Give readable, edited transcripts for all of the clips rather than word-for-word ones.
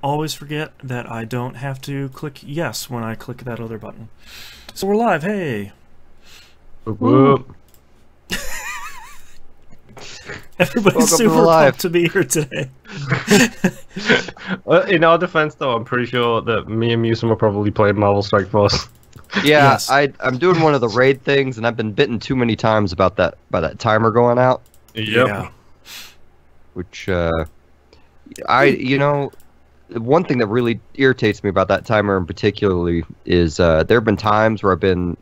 always forget that I don't have to click yes when I click that other button. So we're live, hey! Whoop, whoop. Everybody's super pumped to be here today. Well, in our defense, though, I'm pretty sure that me and Musim will probably play Marvel Strike Force. Yeah, Yes. I'm doing one of the raid things, and I've been bitten too many times about that timer going out. Yep. Yeah. Which, one thing that really irritates me about that timer in particularly is there have been times where I've been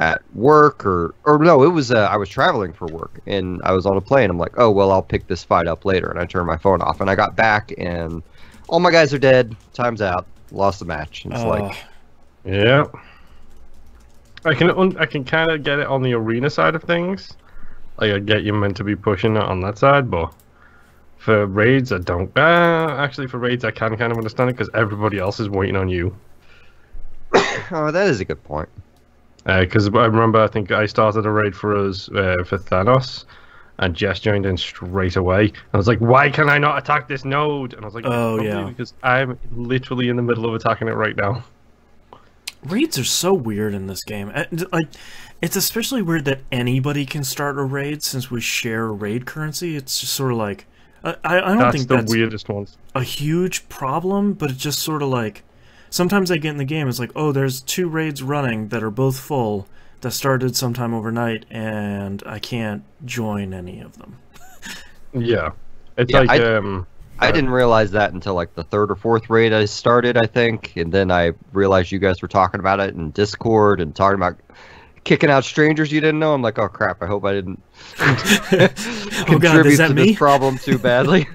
at work or no, it was I was traveling for work and I was on a plane. I'm like, oh well, I'll pick this fight up later, and I turned my phone off and I got back and all my guys are dead. Time's out. Lost the match. And it's like, yeah. I can kind of get it on the arena side of things. Like I get you meant to be pushing it on that side, but for raids I don't. Actually, for raids I can kind of understand it because everybody else is waiting on you. oh, that is a good point. Because I remember, I think I started a raid for us for Thanos, and Jess joined in straight away. I was like, "Why can I not attack this node?" And I was like, "Oh yeah, because I'm literally in the middle of attacking it right now." Raids are so weird in this game. Like, it's especially weird that anybody can start a raid since we share raid currency. It's just sort of like, I don't think that's the weirdest ones. A huge problem, but it's just sort of like. Sometimes I get in the game, it's like, oh, there's 2 raids running that are both full that started sometime overnight, and I can't join any of them. Yeah. It's yeah, like, I didn't realize that until like the 3rd or 4th raid I started, I think, and then I realized you guys were talking about it in Discord and talking about kicking out strangers you didn't know. I'm like, oh crap, I hope I didn't contribute to this problem too badly.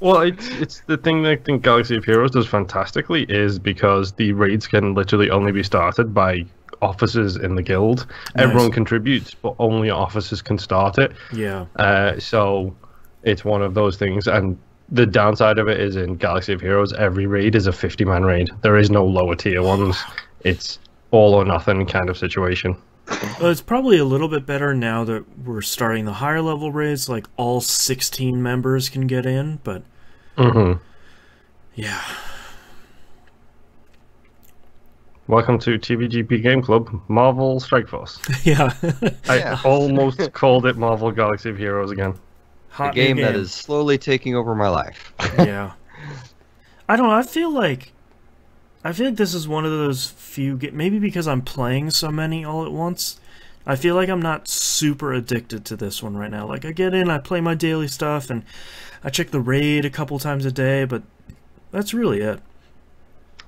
Well, it's the thing that I think Galaxy of Heroes does fantastically is because the raids can literally only be started by officers in the guild. Nice. Everyone contributes, but only officers can start it. Yeah. So it's one of those things, and the downside of it is in Galaxy of Heroes, every raid is a 50-man raid. There is no lower tier ones. It's all or nothing kind of situation. Well, it's probably a little bit better now that we're starting the higher level raids, like all 16 members can get in, but yeah. Welcome to TVGP Game Club, Marvel Strike Force. Yeah. I almost called it Marvel Galaxy of Heroes again. A game that is slowly taking over my life. Yeah. I don't know, I feel like this is one of those few maybe because I'm playing so many all at once. I feel like I'm not super addicted to this one right now. Like, I get in, I play my daily stuff, and I check the raid a couple times a day, but that's really it.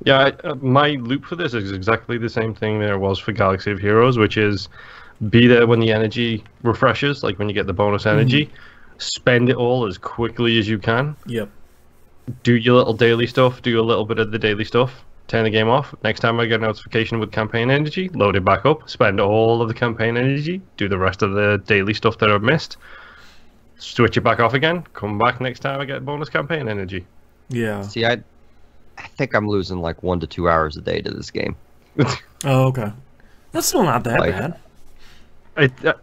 Yeah, my loop for this is exactly the same thing there was for Galaxy of Heroes, which is be there when the energy refreshes, like when you get the bonus energy. Spend it all as quickly as you can. Yep. Do your little daily stuff, do a little bit of the daily stuff. Turn the game off. Next time I get a notification with campaign energy, load it back up, spend all of the campaign energy, do the rest of the daily stuff that I've missed, switch it back off again, come back next time I get bonus campaign energy. Yeah. See, I think I'm losing like 1 to 2 hours a day to this game. Oh, okay. That's still not that bad.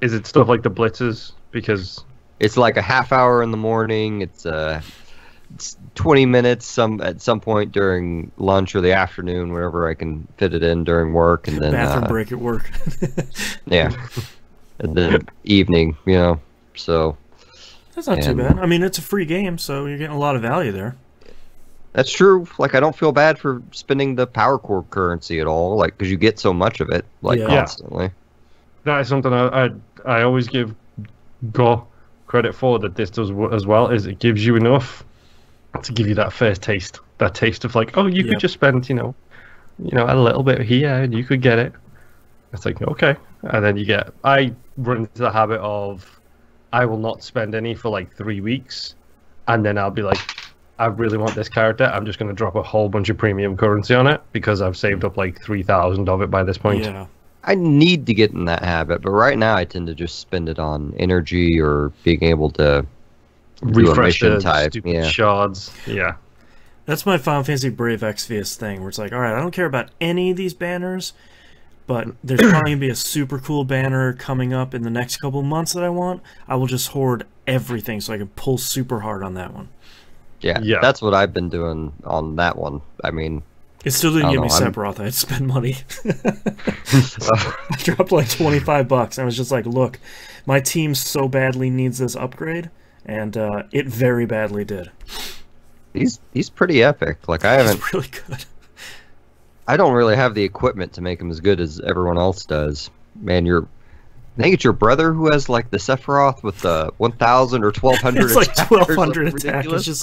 Is it stuff like the blitzes? Because it's like a half hour in the morning, it's 20 minutes at some point during lunch or the afternoon, wherever I can fit it in during work, and then bathroom break at work. Yeah, and then evening, so that's not too bad. I mean, it's a free game, so you're getting a lot of value there. That's true. Like, I don't feel bad for spending the power core currency at all, like, because you get so much of it, like, constantly. That is something I always give Go credit for, that this does as well, is it gives you enough to give you that first taste, that taste of like, oh, you could just spend, a little bit here and you could get it. It's like, okay. And then I run into the habit of, I will not spend any for like 3 weeks, and then I'll be like, I really want this character, I'm just going to drop a whole bunch of premium currency on it because I've saved up like 3,000 of it by this point. Yeah. I need to get in that habit, but right now I tend to just spend it on energy or being able to refresh the type stupid shards. Yeah. That's my Final Fantasy Brave Exvius thing, where it's like, alright, I don't care about any of these banners, but there's probably going to be a super cool banner coming up in the next couple months that I want. I will just hoard everything so I can pull super hard on that one. Yeah, Yeah. that's what I've been doing on that one. I mean, It still didn't I give don't me know, Sephiroth. I had to spend money. I dropped like $25. I was just like, look, my team so badly needs this upgrade, and it very badly did. he's pretty epic. Like I haven't, It's really good. I don't really have the equipment to make him as good as everyone else does. Man, I think it's your brother who has like the Sephiroth with the 1,000 or 1,200. It's like attack or 1,200 something attack. It's ridiculous. just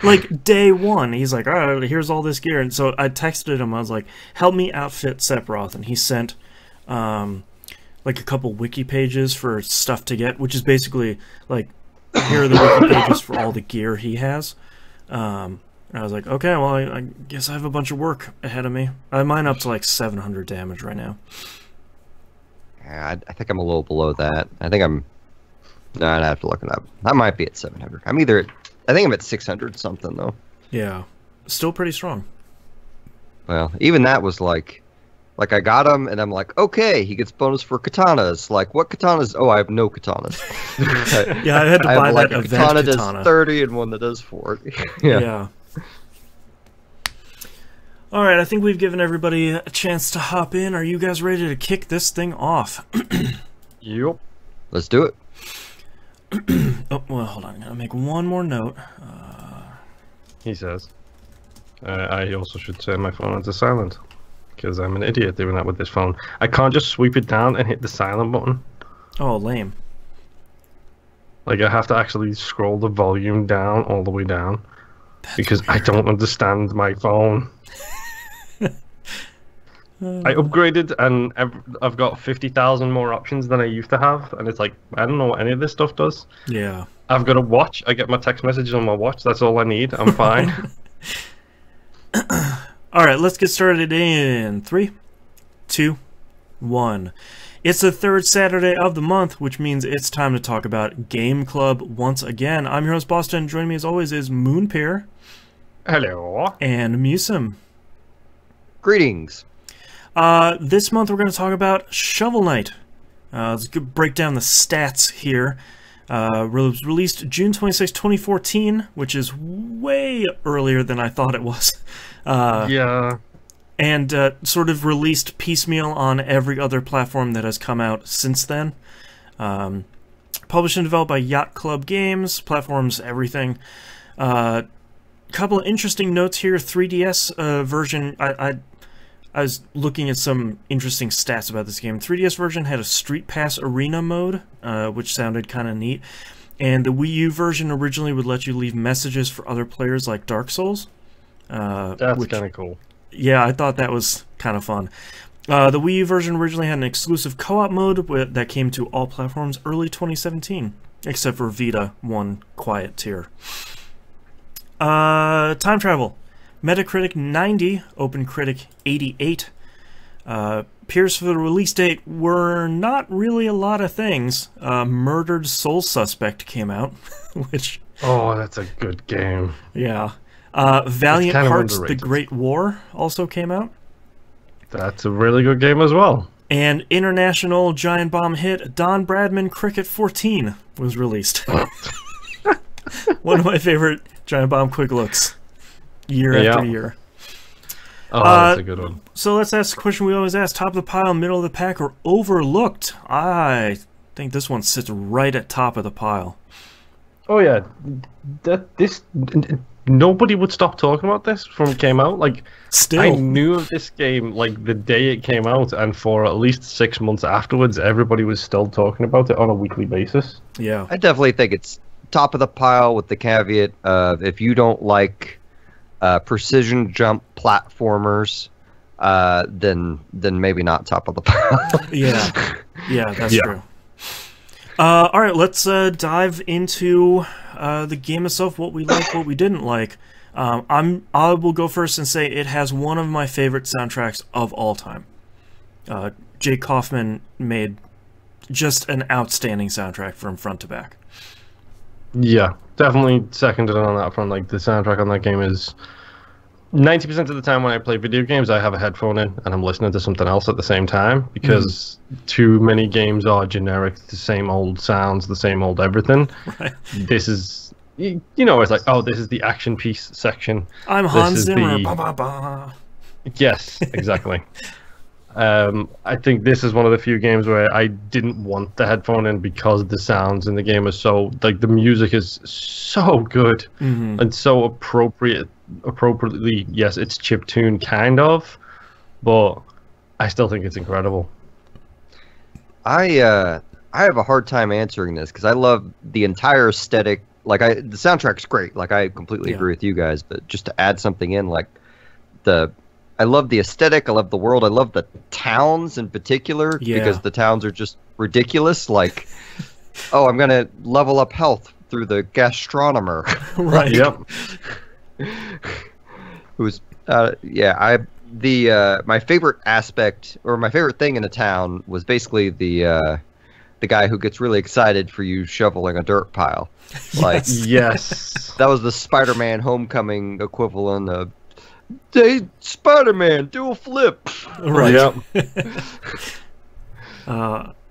like day one. He's like, all right, here's all this gear. And so I texted him. I was like, help me outfit Sephiroth. And he sent like a couple wiki pages for stuff to get, which is basically like, here are the wiki pages for all the gear he has. And I was like, okay, well, I guess I have a bunch of work ahead of me. I have mine up to like 700 damage right now. Yeah, I think I'm a little below that. I think I'm. No, I'd have to look it up. I might be at 700. I think I'm at 600 something though. Yeah, still pretty strong. Well, even that was like I got him, and I'm like, okay, he gets bonus for katanas. Like, what katanas? Oh, I have no katanas. Yeah, I had to I buy have like that a event katana katana. does 30 and one that does 40. Yeah. All right, I think we've given everybody a chance to hop in. Are you guys ready to kick this thing off? Yup. Let's do it. Oh, well, hold on. I'm gonna make one more note. He says. I also should turn my phone onto silent. Because I'm an idiot doing that with this phone. I can't just sweep it down and hit the silent button. Oh, lame. Like, I have to actually scroll the volume down all the way down. Because I don't understand my phone. I upgraded and I've got 50,000 more options than I used to have, and it's like, I don't know what any of this stuff does. Yeah. I've got a watch, I get my text messages on my watch, that's all I need, I'm fine. All right, let's get started in 3, 2, 1. It's the third Saturday of the month, which means it's time to talk about Game Club once again. I'm your host, Boston. Joining me as always is Moonpear. Hello. And Musum. Greetings. This month we're going to talk about Shovel Knight. Let's break down the stats here. Was released June 26, 2014, which is way earlier than I thought it was. Yeah. And sort of released piecemeal on every other platform that has come out since then. Published and developed by Yacht Club Games, platforms, everything. Couple of interesting notes here. 3DS version, I was looking at some interesting stats about this game. 3DS version had a Street Pass Arena mode, which sounded kind of neat. And the Wii U version originally would let you leave messages for other players like Dark Souls. That's kind of cool. Yeah, I thought that was kind of fun. The Wii U version originally had an exclusive co-op mode that came to all platforms early 2017, except for Vita, one quiet tier. Time travel. Metacritic 90, OpenCritic 88. Peers for the release date were not really a lot of things. Murdered Soul Suspect came out, which... Oh, that's a good game. Yeah. Valiant kind of Hearts: The underrated. Great War also came out. That's a really good game as well. And international giant bomb hit Don Bradman Cricket 14 was released. One of my favorite giant bomb quick looks, year after year. Oh, that's a good one. So let's ask the question we always ask: top of the pile, middle of the pack, or overlooked? I think this one sits right at top of the pile. Oh yeah, nobody would stop talking about this from it came out. Like, Still, I knew of this game like the day it came out, and for at least 6 months afterwards, everybody was still talking about it on a weekly basis. yeah, I definitely think it's top of the pile with the caveat of if you don't like precision jump platformers, then maybe not top of the pile. yeah, that's true. All right, let's dive into the game itself. What we like, what we didn't like. I will go first and say it has one of my favorite soundtracks of all time. Jake Kaufman made just an outstanding soundtrack from front to back. Yeah, definitely seconded on that front. Like, the soundtrack on that game is 90% of the time when I play video games, I have a headphone in and I'm listening to something else at the same time, because too many games are generic, the same old sounds, the same old everything. Right. This is you know, it's like, oh, this is the action piece section. I'm This Hans is Zimmer. the- Ba, ba, ba. Yes, exactly. I think this is one of the few games where I didn't want the headphone in because the sounds in the game are so, like, the music is so good and so appropriately, yes, it's chiptune kind of, but I still think it's incredible. I have a hard time answering this because I love the entire aesthetic. Like the soundtrack's great. Like I completely agree with you guys. But just to add something in, like I love the aesthetic. I love the world. I love the towns in particular because the towns are just ridiculous. Like, oh, I'm gonna level up health through the gastronomer. Right. Yep. Who's my favorite aspect or my favorite thing in the town was basically the guy who gets really excited for you shoveling a dirt pile. Like Yes. that was the Spider-Man Homecoming equivalent of, "Hey, Spider-Man, do a flip." Right. Yep.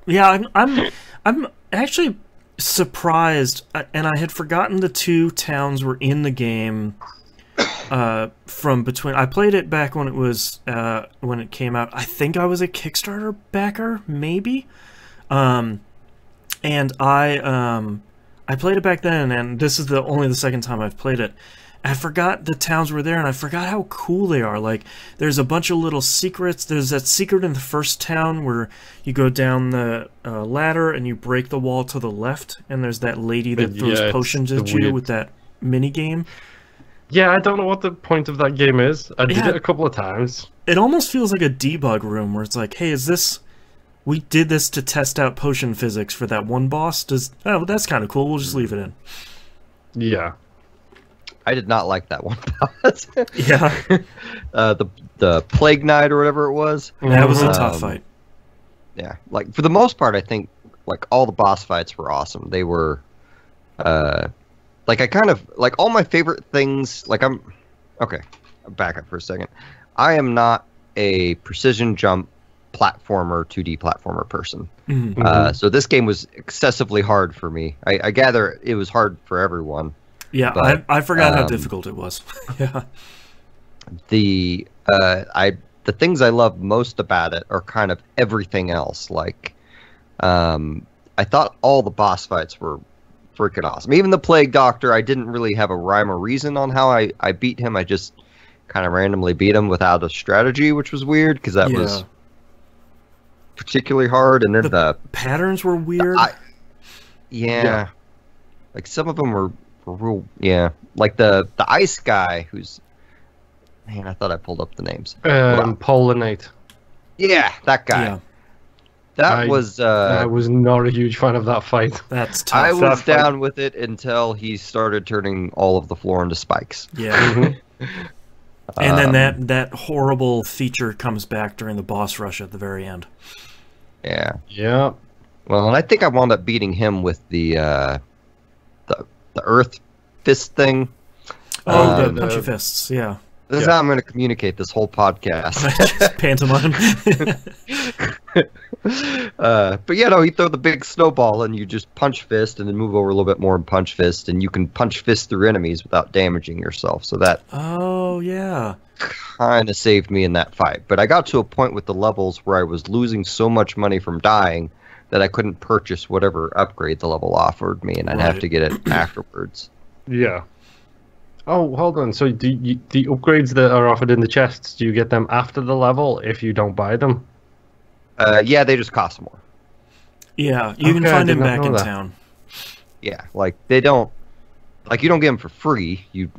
Yeah, I'm actually surprised, and I had forgotten the two towns were in the game. From between, I played it back when it was when it came out. I think I was a Kickstarter backer, maybe. And I played it back then, and this is only the second time I've played it. I forgot the towns were there, and I forgot how cool they are. Like, there's a bunch of little secrets. There's that secret in the first town where you go down the ladder and you break the wall to the left, and there's that lady that throws potions at you with that mini game. Yeah, I don't know what the point of that game is. I did it a couple of times. It almost feels like a debug room where it's like, hey, we did this to test out potion physics for that one boss. Oh, that's kind of cool. We'll just leave it in. Yeah. I did not like that one boss. Yeah. The Plague Knight or whatever it was. That was a tough fight. Yeah, like for the most part, I think like all the boss fights were awesome. They were, like I kind of like all my favorite things. Like back up for a second. I am not a precision jump platformer, 2D platformer person. So this game was excessively hard for me. I gather it was hard for everyone. Yeah, but, I forgot how difficult it was. Yeah. The things I love most about it are kind of everything else. Like, I thought all the boss fights were freaking awesome. Even the Plague Doctor, I didn't really have a rhyme or reason on how I beat him. I just kind of randomly beat him without a strategy, which was weird because that was particularly hard. And then the patterns were weird. Yeah. Like some of them were real. Yeah, like the ice guy who's. Man, I thought I pulled up the names. Pollinate. Yeah, that guy. Yeah. I was not a huge fan of that fight. That's tough. I was down with it until he started turning all of the floor into spikes. Yeah. And then that horrible feature comes back during the boss rush at the very end. Yeah. Yeah. Well, and I think I wound up beating him with the Earth Fist thing. Oh, the punchy fists. Yeah. This is how I'm going to communicate this whole podcast. Pantomime. But yeah, no, you throw the big snowball and you just punch fist and then move over a little bit more and punch fist, and you can punch fist through enemies without damaging yourself. So that kind of saved me in that fight. But I got to a point with the levels where I was losing so much money from dying that I couldn't purchase whatever upgrade the level offered me, and I'd have to get it afterwards. Yeah. Oh, hold on. So the upgrades that are offered in the chests, do you get them after the level if you don't buy them? Yeah, they just cost more. Yeah, you can find them back in town. Yeah, like they don't, like you don't get them for free. You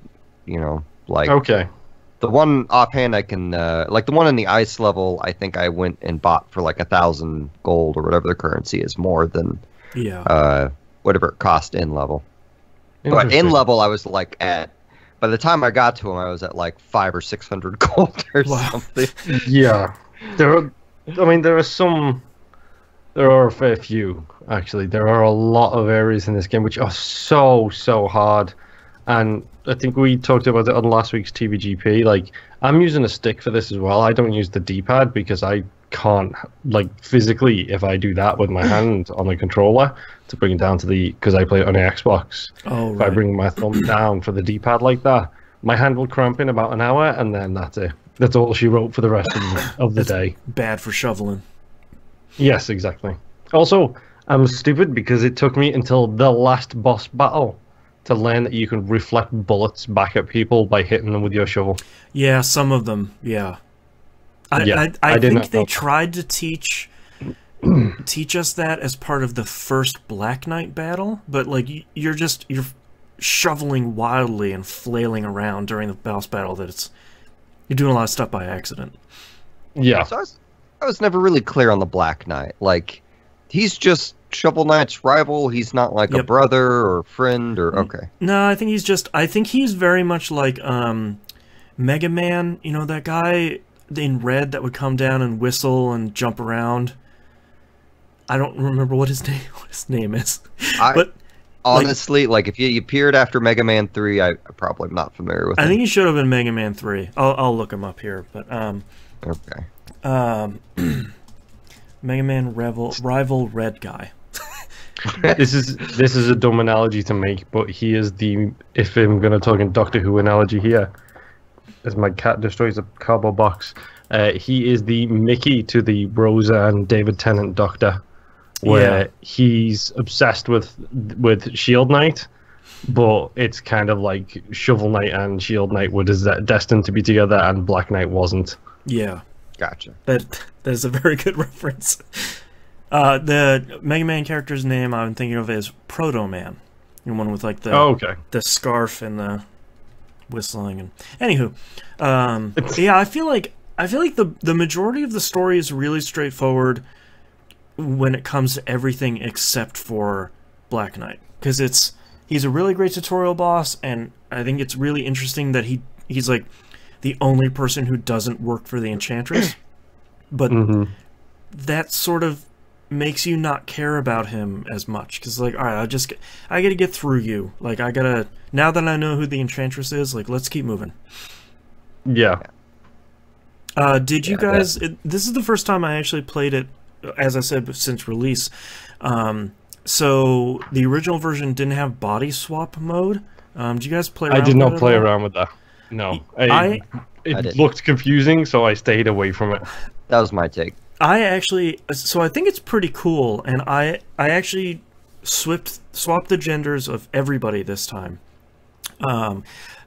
know, like okay. The one offhand I can, like the one in the ice level, I think I went and bought for like 1,000 gold or whatever the currency is, more than whatever it cost in level. But in level, I was like by the time I got to him, I was at like 500 or 600 gold or something. Yeah, there are a fair few actually. There are a lot of areas in this game which are so hard, and I think we talked about it on last week's TVGP. Like, I'm using a stick for this as well. I don't use the D-pad because I can't, like, physically, if I do that with my hand on the controller to bring it down to the, because I play it on the Xbox. Oh, if right. I bring my thumb down for the D-pad like that, my hand will cramp in about an hour, and then that's it. That's all she wrote for the rest of the day. Bad for shoveling. Yes, exactly. Also, I'm stupid because it took me until the last boss battle to learn that you can reflect bullets back at people by hitting them with your shovel. Yeah, some of them, yeah. I think they tried to teach us that as part of the first Black Knight battle, but like you're shoveling wildly and flailing around during the boss battle that you're doing a lot of stuff by accident. Yeah. So I was never really clear on the Black Knight. Like, he's just Shovel Knight's rival. He's not like a brother or friend or okay. No, I think he's very much like Mega Man. You know, that guy in red that would come down and whistle and jump around. I don't remember what his name is. But honestly, like if he appeared after Mega Man 3, I probably am not familiar with him. I think he should have been Mega Man 3. I'll look him up here, but okay. Mega Man rival red guy. This is a dumb analogy to make, but he is the, if I'm going to talk in Doctor Who analogy here, as my cat destroys a cardboard box, he is the Mickey to the Rosa and David Tennant Doctor, where he's obsessed with Shield Knight, but it's kind of like Shovel Knight and Shield Knight were destined to be together, and Black Knight wasn't. Yeah. Gotcha. That is a very good reference. The Mega Man character's name I'm thinking of is Proto Man, the one with like the scarf and the whistling. And anywho, yeah, I feel like the majority of the story is really straightforward when it comes to everything except for Black Knight, because he's a really great tutorial boss, and I think it's really interesting that he's like the only person who doesn't work for the Enchantress, but that sort of makes you not care about him as much, because like, all right, I gotta get through you, like now that I know who the Enchantress is, like, let's keep moving. Yeah. Did you guys, this is the first time I actually played it, as I said, since release, so the original version didn't have body swap mode. Did you guys play around I did with not it play at all? around with that. No. I It looked confusing, so I stayed away from it. That was my take. So I think it's pretty cool, and I actually swapped the genders of everybody this time.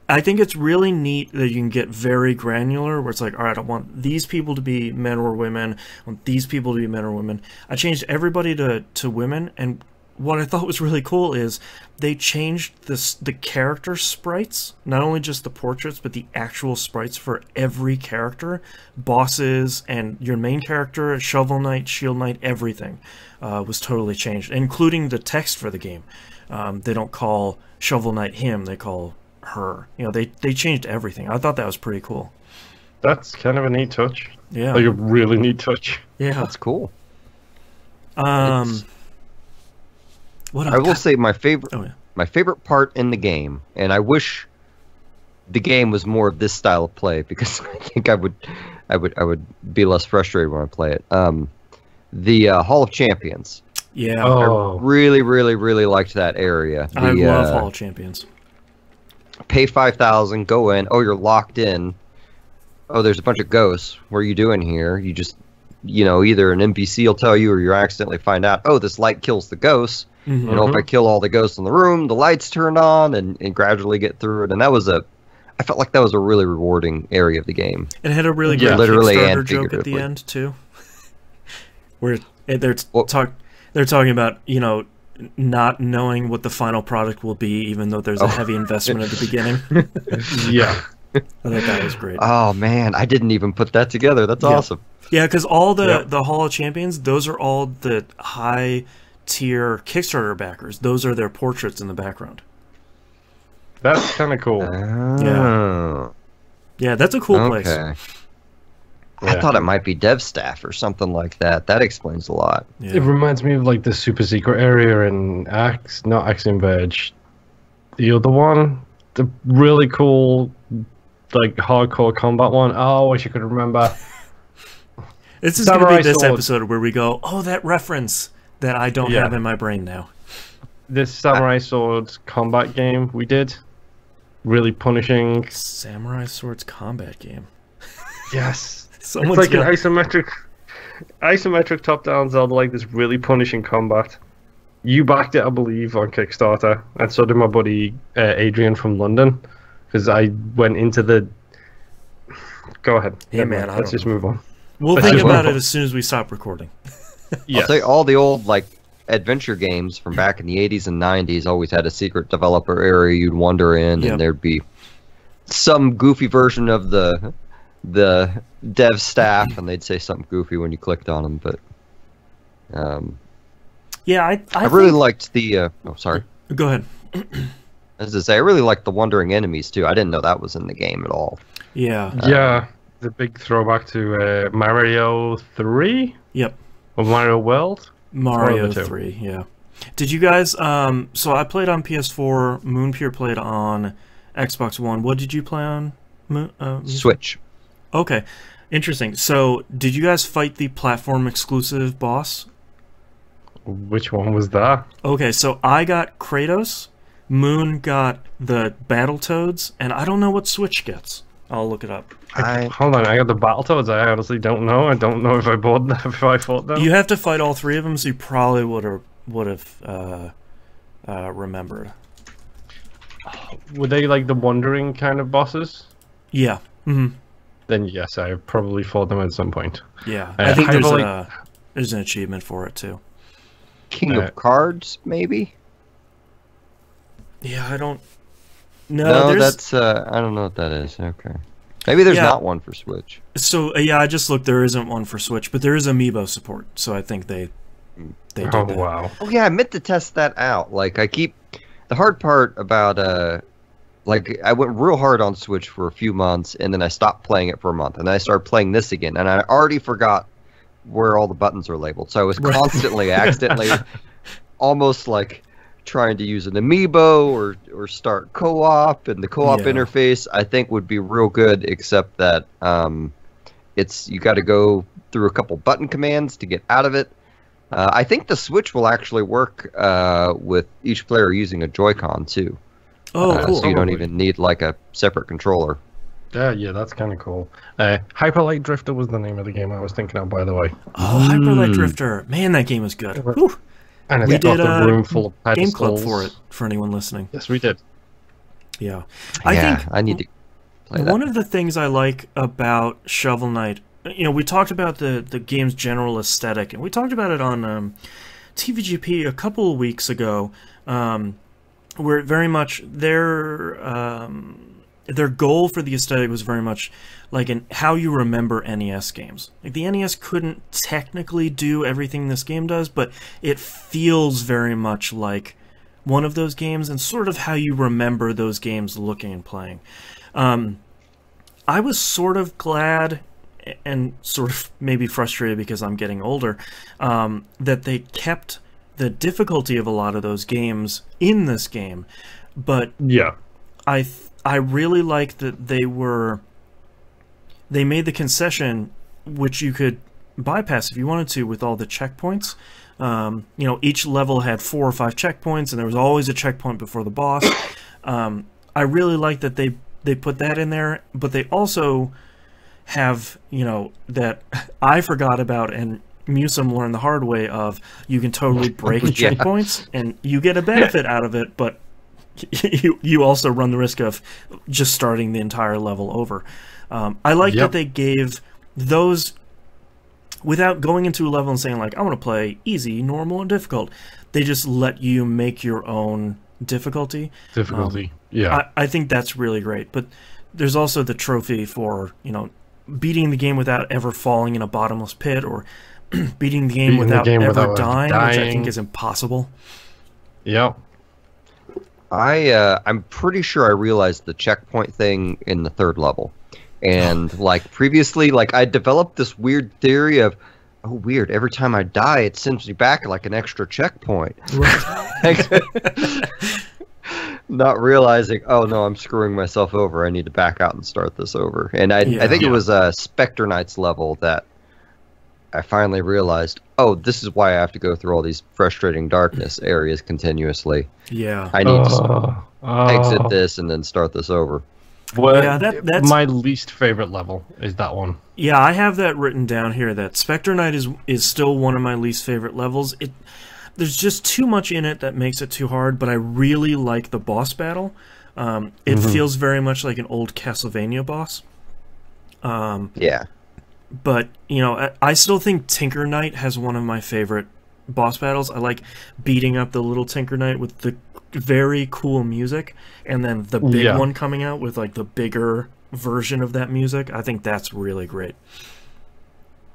I think it's really neat that you can get very granular, where it's like, all right, I want these people to be men or women, I want these people to be men or women. I changed everybody to women, and what I thought was really cool is they changed the character sprites, not only just the portraits, but the actual sprites for every character, bosses, and your main character, Shovel Knight, Shield Knight, everything was totally changed, including the text for the game. They don't call Shovel Knight him, they call her. You know, they changed everything. I thought that was pretty cool. That's kind of a neat touch. Yeah. Like a really neat touch. Yeah. That's cool. What I will say my favorite Oh, yeah. my favorite part in the game, and I wish the game was more of this style of play, because I think I would be less frustrated when I play it. The Hall of Champions. Yeah. Oh. I really, really, really liked that area. I love Hall of Champions. Pay 5,000, go in. Oh, you're locked in. Oh, there's a bunch of ghosts. What are you doing here? You just, either an NPC will tell you, or you accidentally find out, oh, this light kills the ghosts. If I kill all the ghosts in the room, the lights turn on, and gradually get through it. And I felt like that was a really rewarding area of the game. It had a really great literally Kickstarter and joke at the figuratively. end too, where they're talking about not knowing what the final product will be, even though there's a heavy investment at the beginning. Yeah. I thought that was great. Oh man, I didn't even put that together. That's awesome. Yeah, because all the Hall of Champions, those are all the high tier Kickstarter backers. Those are their portraits in the background. That's kind of cool. Yeah, that's a cool place. I thought it might be dev staff or something like that. That explains a lot. Yeah. It reminds me of like the super secret area in not Axiom Verge. The other one, the really cool, like hardcore combat one. Oh, I wish I could remember. This is going to be this episode where we go, oh, that reference that I don't have in my brain now. This Samurai Swords combat game we did, really punishing. Samurai Swords combat game. Yes, it's Someone's like an isometric top-down Zelda, like this really punishing combat. You backed it, I believe, on Kickstarter, and so did my buddy Adrian from London, because I went into the. Go ahead. Hey man, let's just move on. We'll think about it as soon as we stop recording. Yes. I'll say all the old like adventure games from back in the 80s and 90s always had a secret developer area you'd wander in, and there'd be some goofy version of the dev staff, and they'd say something goofy when you clicked on them. But yeah, I really liked the. Oh, sorry. Go ahead. As I say, I really liked the wandering enemies too. I didn't know that was in the game at all. Yeah. Yeah. The big throwback to Mario 3? Yep. Or Mario World? Mario 3, yeah. Did you guys, so I played on PS4, Moonpure played on Xbox One. What did you play on? Switch. Okay, interesting. So, did you guys fight the platform exclusive boss? Which one was that? Okay, so I got Kratos, Moon got the Battletoads, and I don't know what Switch gets. I'll look it up. Hold on, I got the Battletoads. I honestly don't know. I don't know if I bought them, if I fought them. You have to fight all three of them, so you probably would have remembered. Were they like the wandering kind of bosses? Yeah. Mm-hmm. Then yes, I probably fought them at some point. Yeah, I think there's an achievement for it too. King of Cards, maybe. Yeah, I don't. No, that's I don't know what that is. Okay, maybe there's not one for Switch. So yeah, I just looked. There isn't one for Switch, but there is Amiibo support. So I think they did that. Wow. Oh yeah, I meant to test that out. Like the hard part about like I went real hard on Switch for a few months, and then I stopped playing it for a month, and then I started playing this again, and I already forgot where all the buttons are labeled. So I was constantly, accidentally, almost like trying to use an amiibo or start co-op, and the co-op interface I think would be real good, except that you got to go through a couple button commands to get out of it. I think the Switch will actually work with each player using a Joy-Con too. Oh, cool. So you don't even need like a separate controller. Yeah, that's kind of cool. Hyper Light Drifter was the name of the game I was thinking of, by the way. Oh, Hyper Light Drifter. Man, that game is good. Whew. And we did a room full of pedestals. Game Club for it, for anyone listening. Yes, we did. Yeah. I think I need to play that. One of the things I like about Shovel Knight, we talked about the game's general aesthetic, and we talked about it on TVGP a couple of weeks ago, where very much their goal for the aesthetic was very much like how you remember NES games. Like the NES couldn't technically do everything this game does, but it feels very much like one of those games and sort of how you remember those games looking and playing. I was sort of glad and sort of maybe frustrated because I'm getting older that they kept the difficulty of a lot of those games in this game, but yeah, I really like that they made the concession, which you could bypass if you wanted to with all the checkpoints. Each level had 4 or 5 checkpoints, and there was always a checkpoint before the boss. I really like that they put that in there, but they also have, that I forgot about, and Musum learned the hard way of you can totally break checkpoints, and you get a benefit out of it, but you also run the risk of just starting the entire level over. I like that they gave those, without going into a level and saying like, I want to play easy, normal, and difficult. They just let you make your own difficulty. Yeah. I think that's really great. But there's also the trophy for, beating the game without ever falling in a bottomless pit, or beating the game without ever dying, which I think is impossible. Yep. I'm pretty sure I realized the checkpoint thing in the 3rd level. And like previously, like I developed this weird theory of, weird, every time I die it sends me back like an extra checkpoint. Right. not realizing, oh no, I'm screwing myself over. I need to back out and start this over. And I think it was Spectre Knight's level that I finally realized, oh, this is why I have to go through all these frustrating darkness areas continuously. Yeah. I need to exit this and then start this over. Well, Yeah, that's my least favorite level is that one. Yeah, I have that written down here. That Spectre Knight is still one of my least favorite levels. There's just too much in it that makes it too hard. But I really like the boss battle. It feels very much like an old Castlevania boss. Yeah. But you know, I still think Tinker Knight has one of my favorite boss battles. I like beating up the little Tinker Knight with the very cool music, and then the big one coming out with like the bigger version of that music. I think that's really great.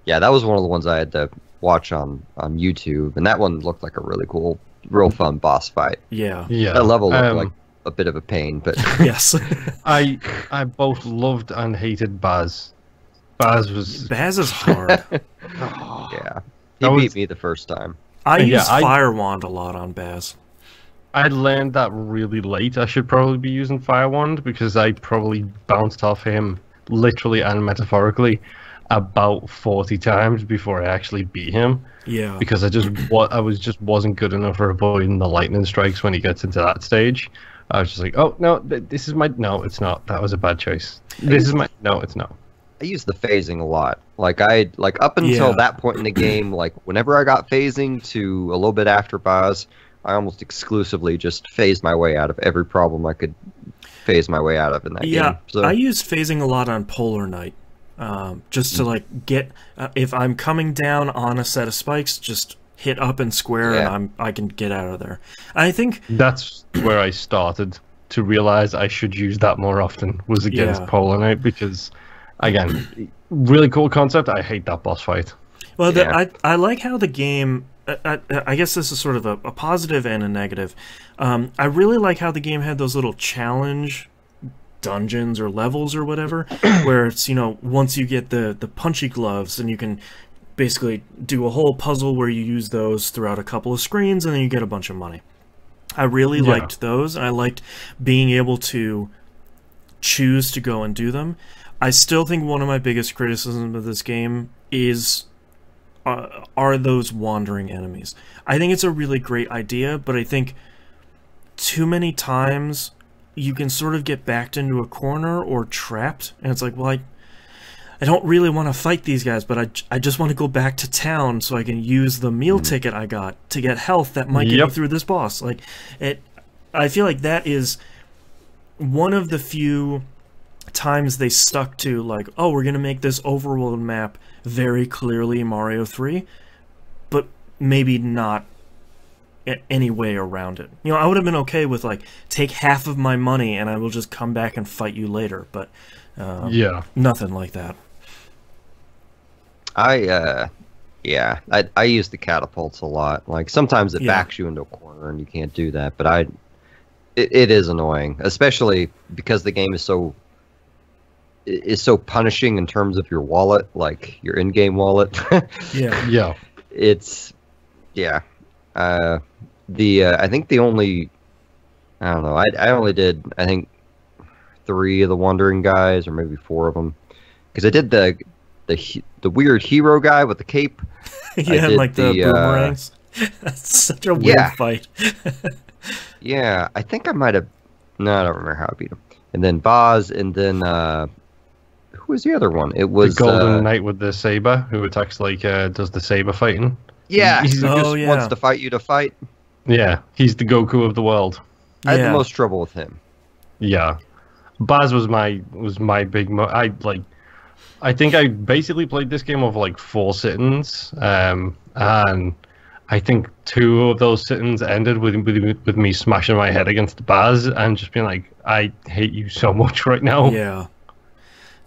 Yeah, that was one of the ones I had to watch on YouTube, and that one looked like a really cool, real fun boss fight. Yeah. That level looked like a bit of a pain, but Yes. I both loved and hated Baz. Baz is hard. yeah, he beat me the first time. I use Fire Wand a lot on Baz. I learned that really late. I should probably be using Fire Wand because I probably bounced off him literally and metaphorically about 40 times before I actually beat him. Yeah. Because I just wasn't good enough for avoiding the lightning strikes when he gets into that stage. I was just like, oh no, this is my no, it's not. That was a bad choice. This is my no, it's not. I used the phasing a lot. Like up until that point in the game, like whenever I got phasing to a little bit after Baz, I almost exclusively just phased my way out of every problem I could phase my way out of in that game. Yeah, So, I use phasing a lot on Polar Knight, just to like get if I'm coming down on a set of spikes, just hit up and square, and I can get out of there. I think that's where I started to realize I should use that more often. Was against Polar Knight because, again, really cool concept. I hate that boss fight. Well, I like how the game. I guess this is sort of a positive and a negative. I really like how the game had those little challenge dungeons or levels or whatever, where it's, you know, once you get the punchy gloves, then you can basically do a whole puzzle where you use those throughout a couple of screens, and then you get a bunch of money. I really liked those, and I liked being able to choose to go and do them. I still think one of my biggest criticisms of this game are those wandering enemies. I think it's a really great idea, but I think too many times you can sort of get backed into a corner or trapped, and it's like, well, I don't really want to fight these guys, but I just want to go back to town so I can use the meal ticket I got to get health that might get me through this boss. Like, I feel like that is one of the few times they stuck to, like, oh, we're going to make this overworld map very clearly Mario 3, but maybe not any way around it. You know, I would have been okay with, like, take half of my money and I will just come back and fight you later, but nothing like that. I use the catapults a lot. Like, sometimes it backs you into a corner and you can't do that, but it is annoying, especially because the game is so punishing in terms of your wallet, like your in-game wallet. It's I think the only, I don't know, I only did, I think, 3 of the wandering guys, or maybe 4 of them, because I did the weird hero guy with the cape. Like the boomerangs. That's such a weird fight. I think I might have, no, I don't remember how I beat him. And then Boz, and then who was the other one? It was the Golden Knight with the saber, who attacks, like, does the saber fighting. Yeah, he just wants to fight you to fight. Yeah, he's the Goku of the world. I had the most trouble with him. Yeah, Baz was my big. I think I basically played this game over like 4 sit-ins, and I think 2 of those sit-ins ended with me smashing my head against Baz and just being like, I hate you so much right now. Yeah.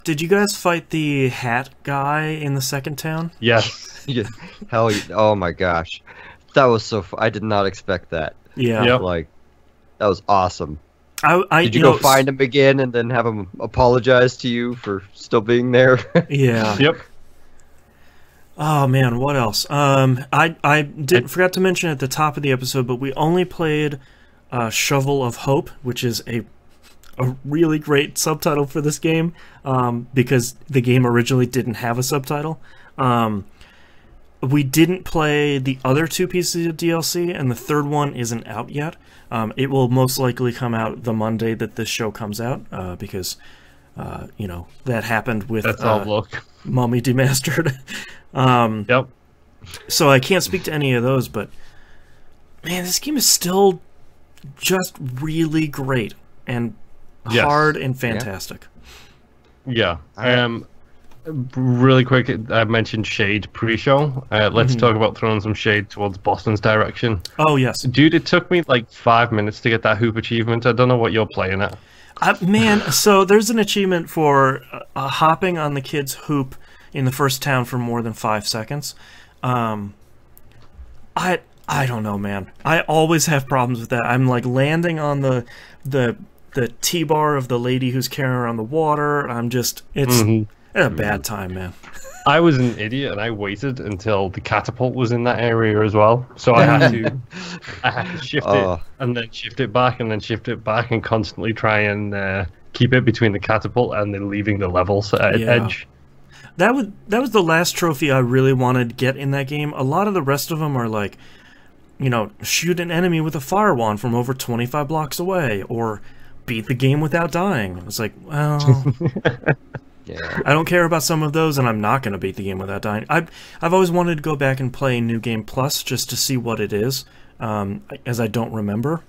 Did you guys fight the hat guy in the second town? Yes. Yeah. Hell, oh my gosh, that was so I did not expect that. Yeah. Like, that was awesome. Did you go find him again and then have him apologize to you for still being there? Yeah. Yep. Oh man, what else? I forgot to mention at the top of the episode, but we only played Shovel of Hope, which is a really great subtitle for this game, because the game originally didn't have a subtitle. We didn't play the other 2 pieces of DLC, and the third one isn't out yet. It will most likely come out the Monday that this show comes out, because, you know, that happened with Mummy Demastered. Yep. So I can't speak to any of those, but, man, this game is still just really great and hard and fantastic. Yeah. Really quick, I mentioned shade pre-show. Let's talk about throwing some shade towards Boston's direction. Oh, yes. Dude, it took me like 5 minutes to get that hoop achievement. I don't know what you're playing at. Man, so there's an achievement for hopping on the kid's hoop in the first town for more than 5 seconds. I don't know, man. I always have problems with that. I'm like landing on the T-bar of the lady who's carrying around the water. I'm just, it's a bad time, man. I was an idiot and I waited until the catapult was in that area as well. So I had to shift it and then shift it back and then shift it back and constantly try and keep it between the catapult and then leaving the level edge. That was the last trophy I really wanted to get in that game. A lot of the rest of them are like, you know, shoot an enemy with a fire wand from over 25 blocks away, or beat the game without dying. It's like, well, yeah. I don't care about some of those, and I'm not going to beat the game without dying. I've always wanted to go back and play New Game Plus just to see what it is, as I don't remember.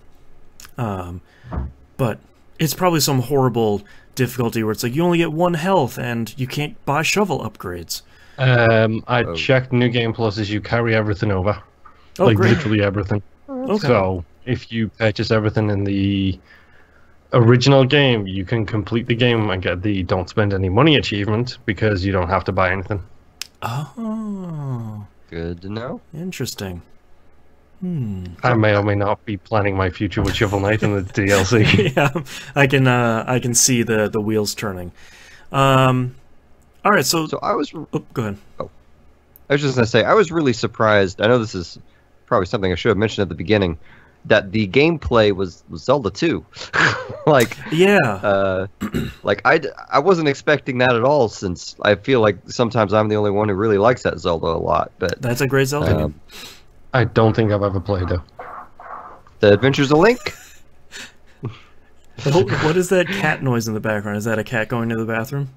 But it's probably some horrible difficulty where it's like you only get 1 health and you can't buy shovel upgrades. I checked New Game Plus as you carry everything over. Like, great. literally everything. Okay. So, if you purchase everything in the original game, you can complete the game and get the Don't Spend Any Money achievement because you don't have to buy anything. Oh. Good to know. Interesting. I may or may not be planning my future with Shovel Knight in the DLC. Yeah, I can see the wheels turning. All right, so I was... go ahead. Oh. I was just going to say, I was really surprised. I know this is probably something I should have mentioned at the beginning, that the gameplay was Zelda 2. Like, yeah. Like, I wasn't expecting that at all, since I feel like sometimes I'm the only one who really likes that Zelda a lot. But that's a great Zelda game. I don't think I've ever played it. The Adventures of Link? What is that cat noise in the background? Is that a cat going to the bathroom?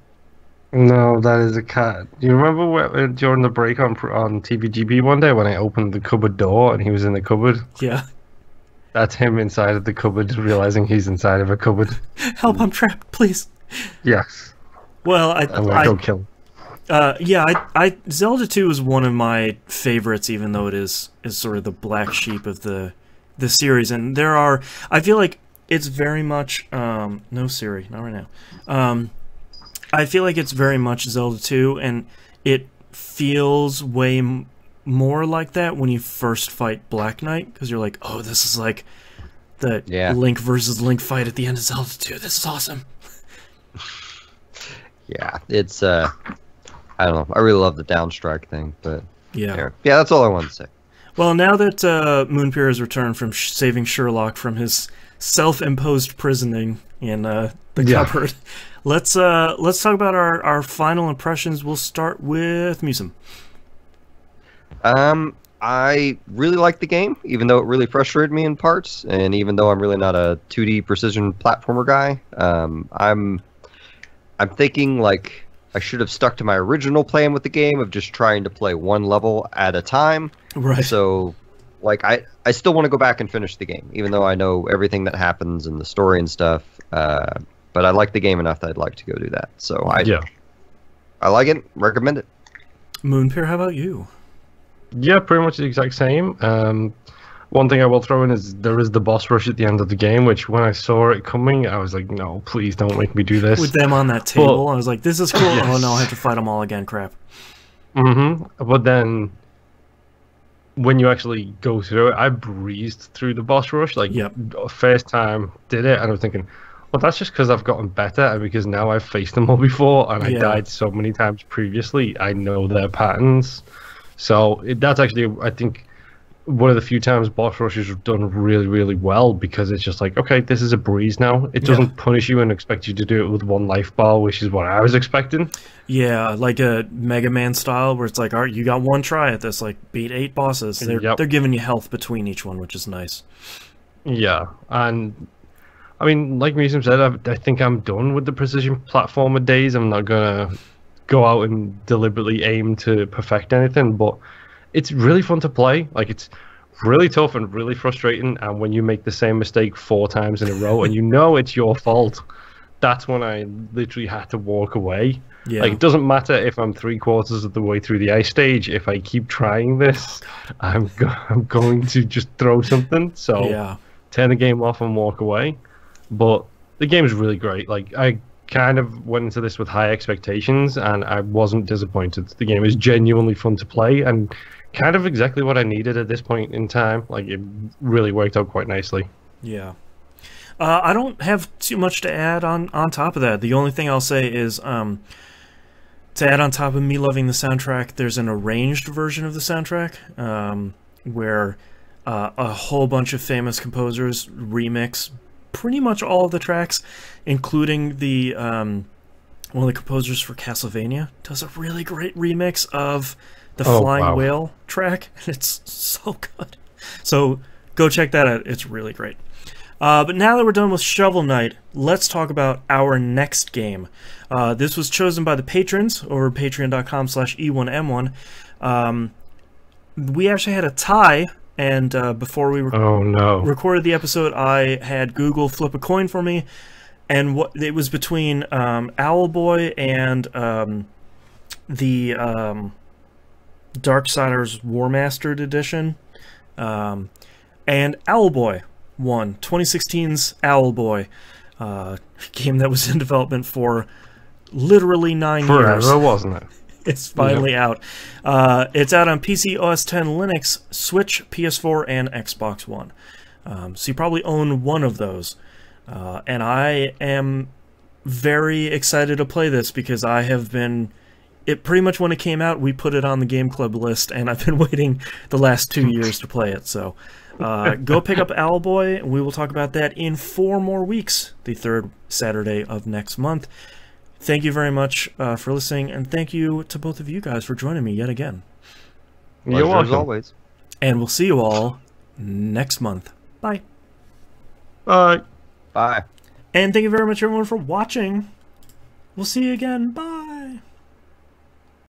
No, that is a cat. Do you remember during the break on TVGP one day when I opened the cupboard door and he was in the cupboard? Yeah. That's him inside of the cupboard, realizing he's inside of a cupboard. Help, I'm trapped, please. Yes. Well, I'm gonna go kill him. Yeah, Zelda 2 is one of my favorites, even though it is sort of the black sheep of the series. And I feel like it's very much, no Siri, not right now. I feel like it's very much Zelda 2, and it feels way more like that when you first fight Black Knight, because you're like, oh, this is like the Link versus Link fight at the end of Zelda 2. This is awesome. Yeah, it's, I don't know. I really love the downstrike thing, but yeah, that's all I wanted to say. Well, now that Moonpier has returned from saving Sherlock from his self-imposed prisoning in the cupboard, let's talk about our final impressions. We'll start with Musim. I really liked the game, even though it really frustrated me in parts, and even though I'm really not a 2D precision platformer guy. I'm thinking, like, I should have stuck to my original plan with the game of just trying to play one level at a time. Right. So, like, I still want to go back and finish the game, even though I know everything that happens in the story and stuff. But I like the game enough that I'd like to go do that. So I like it. Recommend it. Moonpier, how about you? Yeah, pretty much the exact same. One thing I will throw in is there is the boss rush at the end of the game, which when I saw it coming, I was like, no, please don't make me do this. With them on that table, I was like, this is cool. Yes. Oh no, I have to fight them all again, crap. But then when you actually go through it, I breezed through the boss rush. Like, first time did it, and I was thinking, well, that's just because I've gotten better, and because now I've faced them all before, and I died so many times previously, I know their patterns. So that's actually, I think, one of the few times boss rushes have done really, really well, because it's just like, okay, this is a breeze now. It doesn't punish you and expect you to do it with one life bar, which is what I was expecting. Yeah, like a Mega Man style, where it's like, all right, you got one try at this, like, beat 8 bosses. They're giving you health between each one, which is nice. Yeah, and I mean, like Museum said, I think I'm done with the precision platformer days. I'm not gonna go out and deliberately aim to perfect anything, but it's really fun to play. Like, it's really tough and really frustrating, and when you make the same mistake 4 times in a row and you know it's your fault, that's when I literally had to walk away. Yeah. Like, it doesn't matter if I'm 3/4 of the way through the ice stage. If I keep trying this, I'm going to just throw something. So turn the game off and walk away. But the game is really great. Like, I kind of went into this with high expectations, and I wasn't disappointed. The game is genuinely fun to play, and kind of exactly what I needed at this point in time. Like, it really worked out quite nicely. Yeah. I don't have too much to add on top of that. The only thing I'll say is, to add on top of me loving the soundtrack, there's an arranged version of the soundtrack, where a whole bunch of famous composers remix pretty much all of the tracks, including the one of the composers for Castlevania does a really great remix of the Flying Whale track, and it's so good. So go check that out. It's really great. But now that we're done with Shovel Knight, let's talk about our next game. This was chosen by the patrons over patreon.com/E1M1. We actually had a tie, and before we recorded the episode, I had Google flip a coin for me, and it was between Owlboy and the Darksiders War Mastered Edition, and Owlboy won. 2016's Owlboy, game that was in development for literally 9 years. Forever, wasn't it? It's finally out. It's out on PC, OS X, Linux, Switch, PS4, and Xbox One. So you probably own one of those. And I am very excited to play this, because I have been... It pretty much, when it came out, we put it on the Game Club list, and I've been waiting the last 2 years to play it. So go pick up Owlboy, and we will talk about that in 4 more weeks, the 3rd Saturday of next month. Thank you very much for listening, and thank you to both of you guys for joining me yet again. You're welcome. As always. And we'll see you all next month. Bye. Bye. Bye. And thank you very much, everyone, for watching. We'll see you again. Bye.